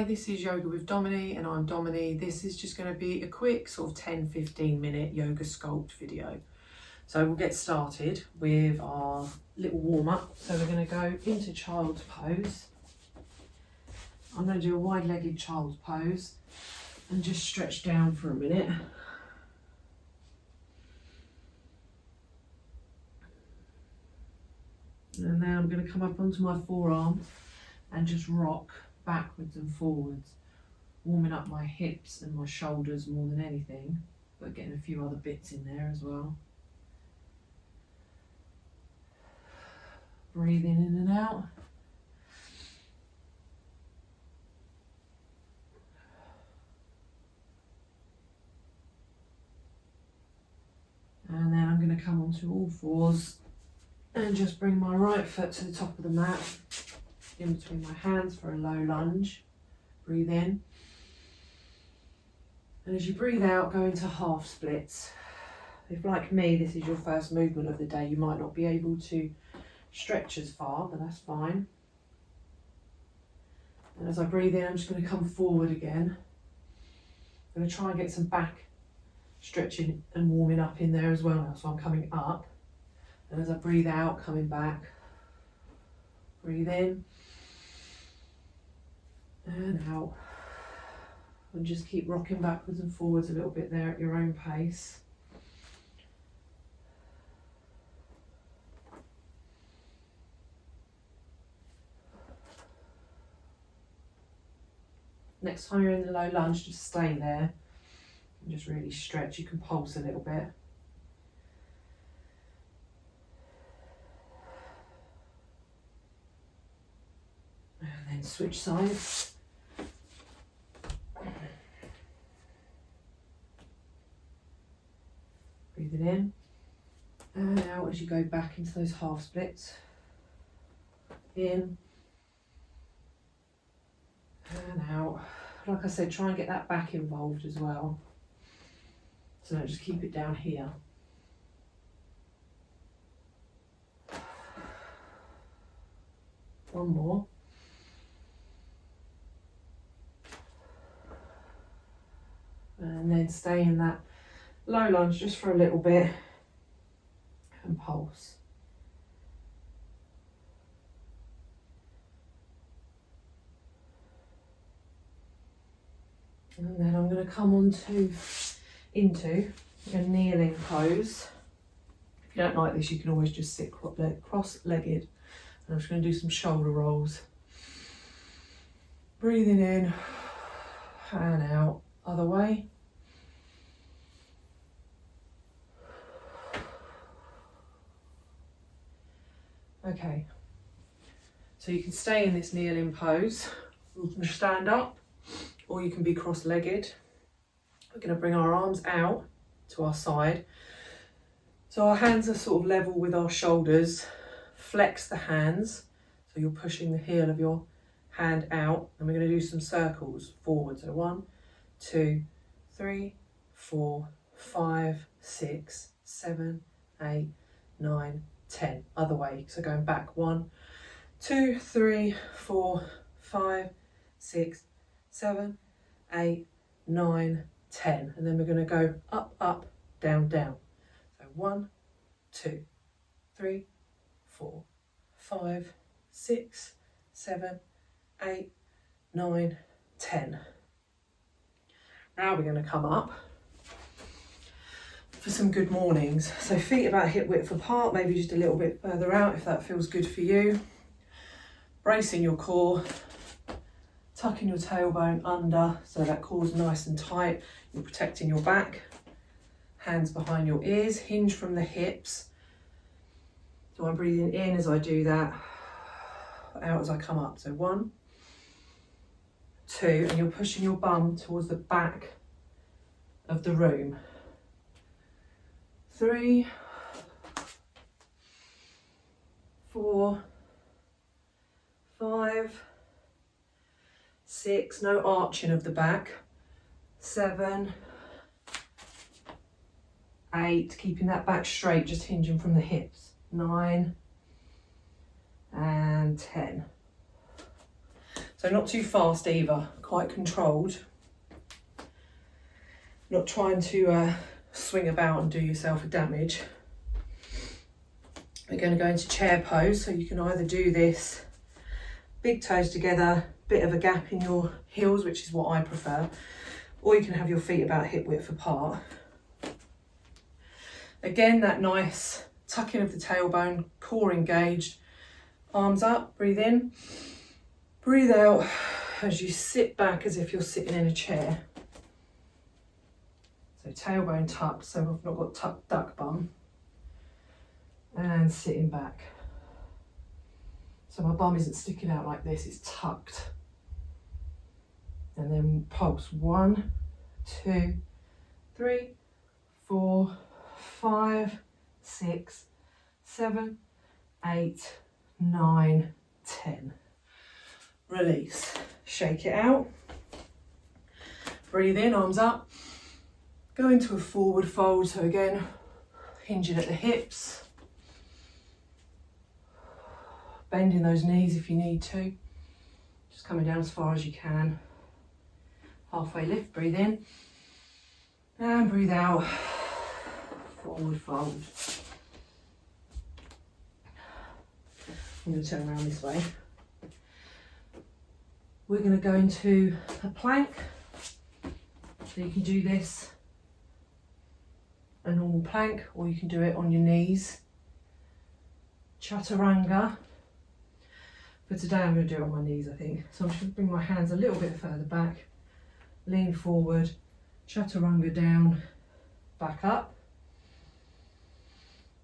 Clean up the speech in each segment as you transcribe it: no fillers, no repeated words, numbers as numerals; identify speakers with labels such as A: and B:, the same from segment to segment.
A: this is Yoga with Domini and I'm Domini. This is just going to be a quick sort of 10-15 minute yoga sculpt video. So we'll get started with our little warm up. So we're going to go into child's pose. I'm going to do a wide-legged child's pose and just stretch down for a minute. And then I'm going to come up onto my forearm and just rock backwards and forwards, warming up my hips and my shoulders more than anything, but getting a few other bits in there as well. Breathing in and out. And then I'm going to come onto all fours and just bring my right foot to the top of the mat, in between my hands for a low lunge. Breathe in. And as you breathe out, go into half splits. If, like me, this is your first movement of the day, you might not be able to stretch as far, but that's fine. And as I breathe in, I'm just going to come forward again. I'm going to try and get some back stretching and warming up in there as well now. So I'm coming up. And as I breathe out, coming back. Breathe in. And out. And just keep rocking backwards and forwards a little bit there at your own pace. Next time you're in the low lunge, just stay there and just really stretch. You can pulse a little bit. And then switch sides. Breathing in and out as you go back into those half splits. In and out. Like I said, try and get that back involved as well. So don't just keep it down here. One more. And then stay in that low lunge just for a little bit and pulse. And then I'm going to come into a kneeling pose. If you don't like this, you can always just sit cross-legged. And I'm just going to do some shoulder rolls. Breathing in and out, other way. Okay, so you can stay in this kneeling pose. You can stand up or you can be cross-legged. We're going to bring our arms out to our side. So our hands are sort of level with our shoulders. Flex the hands, so you're pushing the heel of your hand out, and we're going to do some circles forward. So 1, 2, 3, 4, 5, 6, 7, 8, 9, 10. Other way, so going back 1, 2, 3, 4, 5, 6, 7, 8, 9, 10. And then we're going to go up, up, down, down. So 1, 2, 3, 4, 5, 6, 7, 8, 9, 10. Now we're going to come up for some good mornings. So feet about hip width apart, maybe just a little bit further out if that feels good for you. Bracing your core, tucking your tailbone under so that core's nice and tight. You're protecting your back. Hands behind your ears, hinge from the hips. So I'm breathing in as I do that, out as I come up. So 1, 2, and you're pushing your bum towards the back of the room. 3, 4, 5, 6, no arching of the back. 7, 8, keeping that back straight, just hinging from the hips. 9 and 10. So not too fast either, quite controlled. Not trying to swing about and do yourself a damage. We're going to go into chair pose, so you can either do this big toes together, bit of a gap in your heels, which is what I prefer, or you can have your feet about hip width apart. Again, that nice tucking of the tailbone, core engaged, arms up, breathe in, breathe out as you sit back as if you're sitting in a chair. So tailbone tucked, so I've not got tucked duck bum, and sitting back. So my bum isn't sticking out like this, it's tucked. And then pulse 1, 2, 3, 4, 5, 6, 7, 8, 9, 10. Release. Shake it out. Breathe in, arms up. Go into a forward fold. So again, hinging at the hips. Bending those knees if you need to. Just coming down as far as you can. Halfway lift, breathe in. And breathe out. Forward fold. I'm going to turn around this way. We're going to go into a plank. So you can do this a normal plank, or you can do it on your knees. Chaturanga. For today I'm going to do it on my knees, I think. So I'm just going to bring my hands a little bit further back, lean forward, chaturanga down, back up.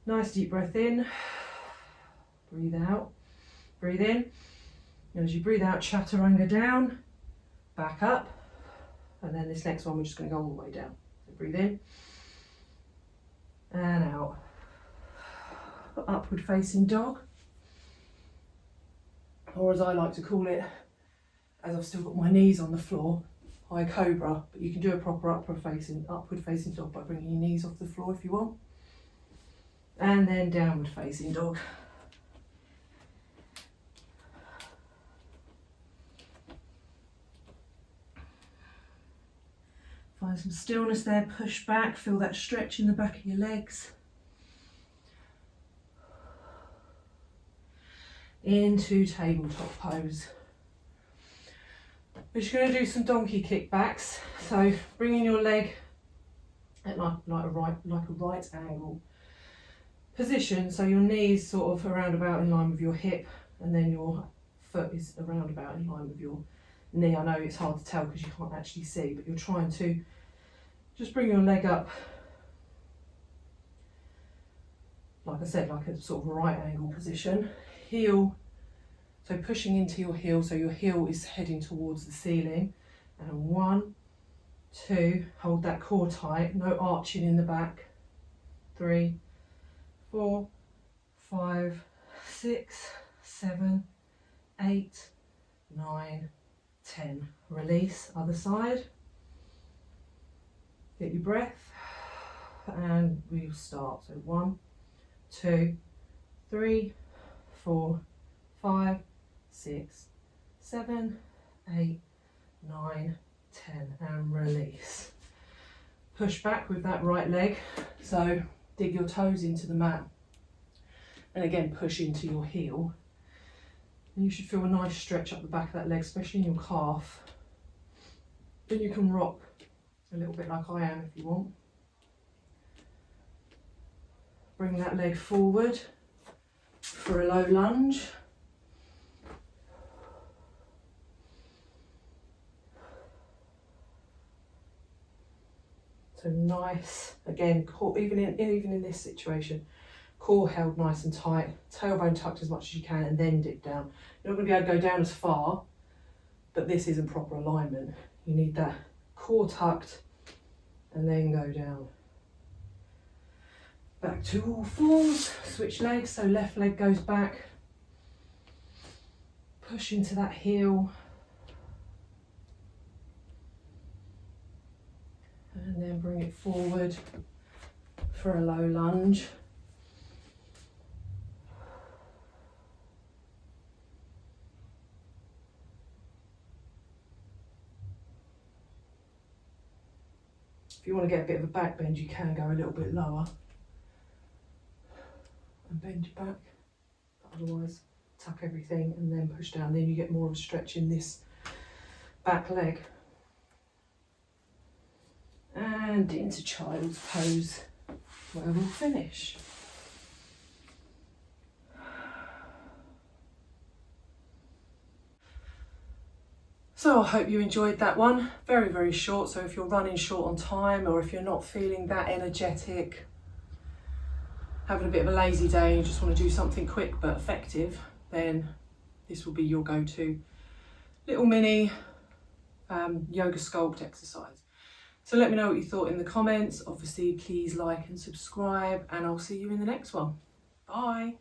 A: Nice deep breath in, breathe out, breathe in. And as you breathe out, chaturanga down, back up. And then this next one, we're just going to go all the way down. So breathe in and out. Upward facing dog. Or as I like to call it, as I've still got my knees on the floor, high cobra, but you can do a proper upward facing dog by bringing your knees off the floor if you want. And then downward facing dog. Find some stillness there, push back, feel that stretch in the back of your legs. Into tabletop pose. We're just going to do some donkey kickbacks. So bringing your leg at like a right angle position, so your knees sort of around about in line with your hip, and then your foot is around about in line with your knee. I know it's hard to tell because you can't actually see, but you're trying to just bring your leg up, like I said, like a sort of a right angle position. Heel, so pushing into your heel, so your heel is heading towards the ceiling. And 1, 2, hold that core tight, no arching in the back. 3, 4, 5, 6, 7, 8, 9, 10. Release, other side. Get your breath, and we'll start. So 1, 2, 3, 4, 5, 6, 7, 8, 9, 10, and release. Push back with that right leg, so dig your toes into the mat, and again push into your heel. And you should feel a nice stretch up the back of that leg, especially in your calf. Then you can rock a little bit like I am if you want. Bring that leg forward for a low lunge. So nice, again, core, even in this situation, core held nice and tight, tailbone tucked as much as you can, and then dip down. You're not going to be able to go down as far, but this isn't proper alignment. You need that core tucked and then go down. Back to all fours, switch legs, so left leg goes back, push into that heel, and then bring it forward for a low lunge. If you want to get a bit of a back bend, you can go a little bit lower and bend your back. But otherwise, tuck everything and then push down. Then you get more of a stretch in this back leg. And into child's pose, where we'll finish. So I hope you enjoyed that one. Very, very short. So if you're running short on time, or if you're not feeling that energetic, having a bit of a lazy day, you just want to do something quick but effective, then this will be your go-to little mini yoga sculpt exercise. So let me know what you thought in the comments. Obviously, please like and subscribe, and I'll see you in the next one. Bye.